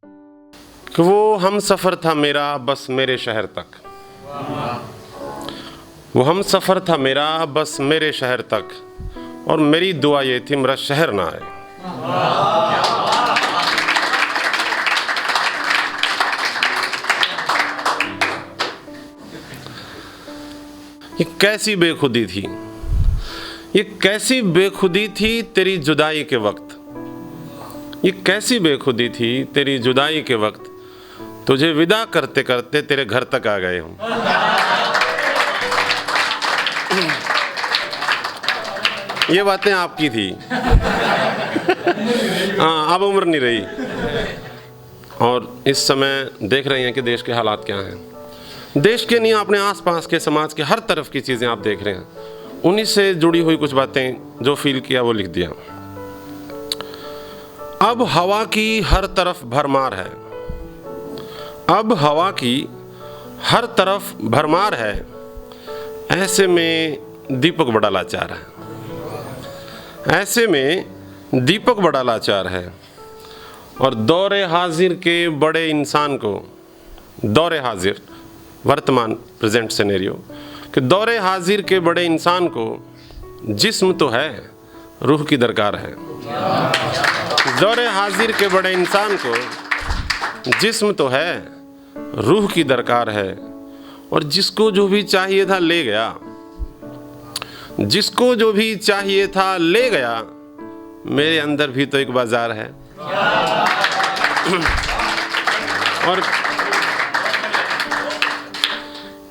कि वो हम सफ़र था मेरा बस मेरे शहर तक, वो हम सफ़र था मेरा बस मेरे शहर तक, और मेरी दुआ ये थी मेरा शहर ना आए। ये कैसी बेखुदी थी, ये कैसी बेखुदी थी तेरी जुदाई के वक्त, ये कैसी बेखुदी थी तेरी जुदाई के वक्त, तुझे विदा करते करते तेरे घर तक आ गए हम। ये बातें आपकी थी। हाँ, अब उम्र नहीं रही। और इस समय देख रहे हैं कि देश के हालात क्या हैं। देश के नहीं, अपने आसपास के, समाज के हर तरफ की चीज़ें आप देख रहे हैं। उन्हीं से जुड़ी हुई कुछ बातें जो फील किया वो लिख दिया। अब हवा की हर तरफ भरमार है, अब हवा की हर तरफ भरमार है, ऐसे में दीपक बड़ा लाचार है, ऐसे में दीपक बड़ा लाचार है। और दौरे हाजिर के बड़े इंसान को, दौरे हाजिर वर्तमान प्रेजेंट सिनेरियो कि दौरे हाजिर के बड़े इंसान को जिस्म तो है, रूह की दरकार है। दौरे हाजिर के बड़े इंसान को जिस्म तो है, रूह की दरकार है। और जिसको जो भी चाहिए था ले गया, जिसको जो भी चाहिए था ले गया, मेरे अंदर भी तो एक बाजार है। और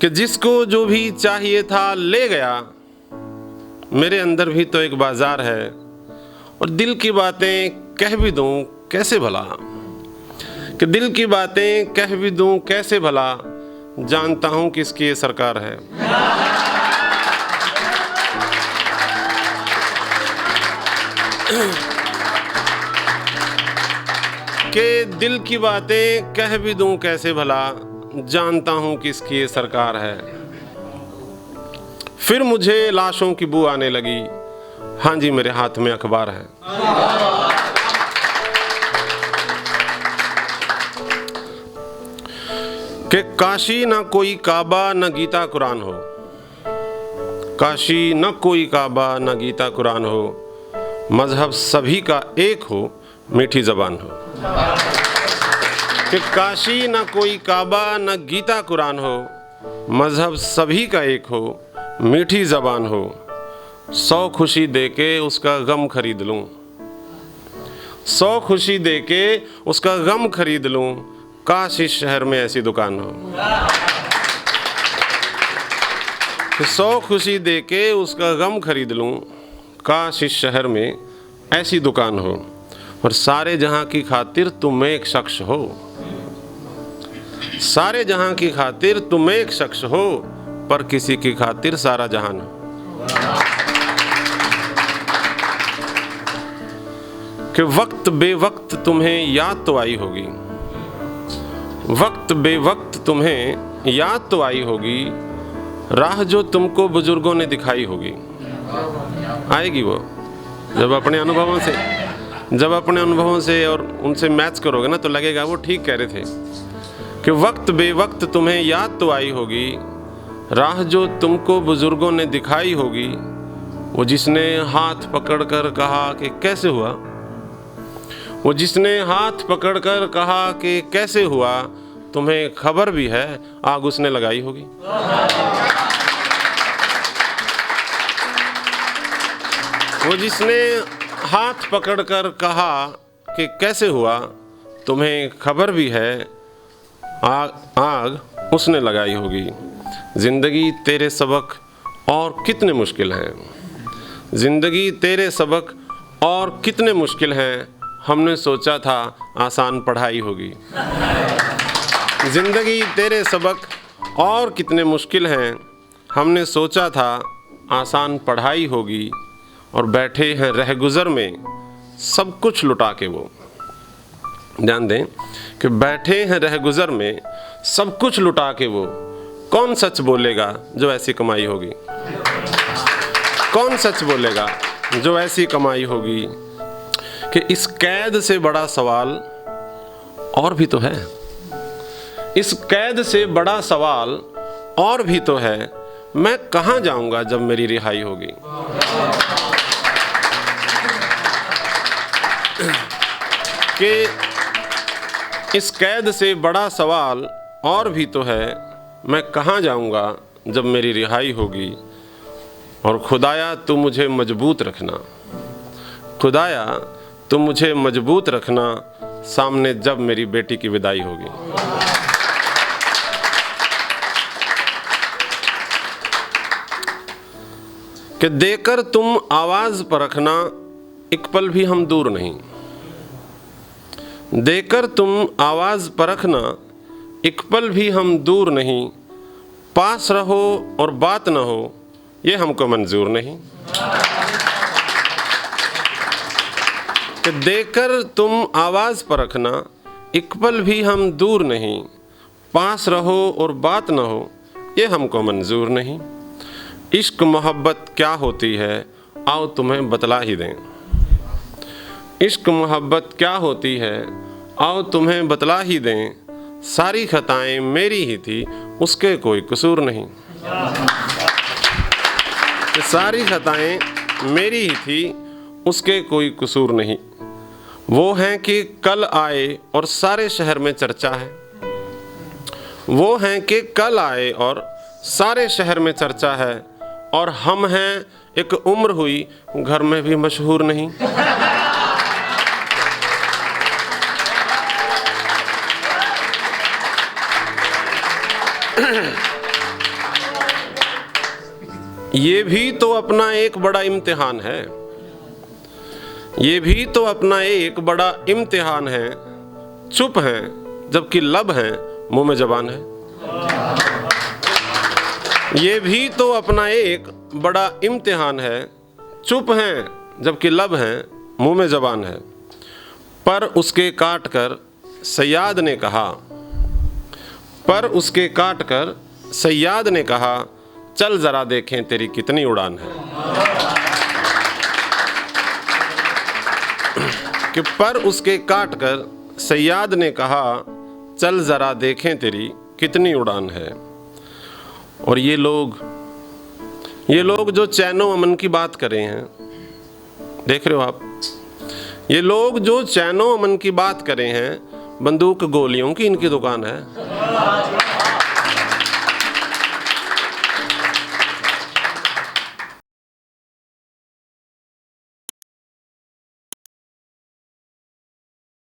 कि जिसको जो भी चाहिए था ले गया, मेरे अंदर भी तो एक बाजार है। और दिल की बातें कह भी दूं कैसे भला, कि दिल की बातें कह भी दूं कैसे भला, जानता हूं किसकी ये सरकार है। कि दिल की बातें कह भी दूं कैसे भला, जानता हूं किसकी ये सरकार है। फिर मुझे लाशों की बू आने लगी, हाँ जी मेरे हाथ में अखबार है। कि काशी ना कोई काबा न गीता कुरान हो, काशी न कोई काबा न गीता कुरान हो, मजहब सभी का एक हो, मीठी जबान हो। कि काशी न कोई काबा न गीता कुरान हो, मजहब सभी का एक हो, मीठी जबान हो। 100 खुशी देके उसका गम खरीद लूं, 100 खुशी देके उसका गम खरीद लूं, काश इस शहर में ऐसी दुकान हो। 100 खुशी देके उसका गम खरीद लूं, काश इस शहर में ऐसी दुकान हो। और सारे जहां की खातिर तुम एक शख्स हो, सारे जहां की खातिर तुम एक शख्स हो, पर किसी की खातिर सारा जहान हो। कि वक्त बेवक्त तुम्हें याद तो आई होगी, वक्त बेवक्त तुम्हें याद तो आई होगी, राह जो तुमको बुजुर्गों ने दिखाई होगी। आएगी वो जब अपने अनुभवों से, जब अपने अनुभवों से और उनसे मैच करोगे ना, तो लगेगा वो ठीक कह रहे थे। कि वक्त बेवक्त तुम्हें याद तो आई होगी, राह जो तुमको बुजुर्गों ने दिखाई होगी। वो जिसने हाथ पकड़कर कहा कि कैसे हुआ, वो जिसने हाथ पकड़कर कहा कि कैसे हुआ, तुम्हें खबर भी है आग उसने लगाई होगी। वो जिसने हाथ पकड़कर कहा कि कैसे हुआ, तुम्हें खबर भी है आग उसने लगाई होगी। जिंदगी तेरे सबक और कितने मुश्किल हैं, जिंदगी तेरे सबक और कितने मुश्किल हैं, हमने सोचा था आसान पढ़ाई होगी। जिंदगी तेरे सबक और कितने मुश्किल हैं, हमने सोचा था आसान पढ़ाई होगी। और बैठे हैं रहगुजर में सब कुछ लुटा के वो, ध्यान दें कि बैठे हैं रहगुजर में सब कुछ लुटा के वो, कौन सच बोलेगा जो ऐसी कमाई होगी, कौन सच बोलेगा जो ऐसी कमाई होगी। कि इस कैद से बड़ा सवाल और भी तो है। इस कैद से बड़ा सवाल और भी तो है, मैं कहाँ जाऊंगा जब मेरी रिहाई होगी। कि इस कैद से बड़ा सवाल और भी तो है, मैं कहाँ जाऊंगा जब मेरी रिहाई होगी। और खुदाया तू मुझे मजबूत रखना, खुदाया तू मुझे मजबूत रखना, सामने जब मेरी बेटी की विदाई होगी। कि देकर तुम आवाज परखना, एक पल भी हम दूर नहीं। देकर तुम आवाज परखना, एक पल भी हम दूर नहीं। पास रहो और बात न हो, ये हमको मंजूर नहीं। कि देकर तुम आवाज परखना, एक पल भी हम दूर नहीं। पास रहो और बात न हो, ये हमको मंजूर नहीं। इश्क मोहब्बत क्या होती है, आओ तुम्हें बतला ही दें। इश्क मोहब्बत क्या होती है, आओ तुम्हें बतला ही दें। सारी खताएं मेरी ही थी, उसके कोई कसूर नहीं। सारी खताएं मेरी ही थी, उसके कोई कसूर नहीं। वो हैं कि कल आए और सारे शहर में चर्चा है। वो हैं कि कल आए और सारे शहर में चर्चा है। और हम हैं एक उम्र हुई, घर में भी मशहूर नहीं। ये भी तो अपना एक बड़ा इम्तिहान है। ये भी तो अपना एक बड़ा इम्तिहान है। चुप हैं जबकि लब हैं, मुंह में जबान है। ये भी तो अपना एक बड़ा इम्तिहान है। चुप हैं जबकि लब हैं, मुंह में जबान है। पर उसके काट कर सयाद ने कहा, पर उसके काट कर सयाद ने कहा, चल जरा देखें तेरी कितनी उड़ान है। कि पर उसके काट कर सयाद ने कहा, चल जरा देखें तेरी कितनी उड़ान है। और ये लोग जो चैनो अमन की बात कर रहे हैं, देख रहे हो आप, ये लोग जो चैनो अमन की बात कर रहे हैं, बंदूक गोलियों की इनकी दुकान है।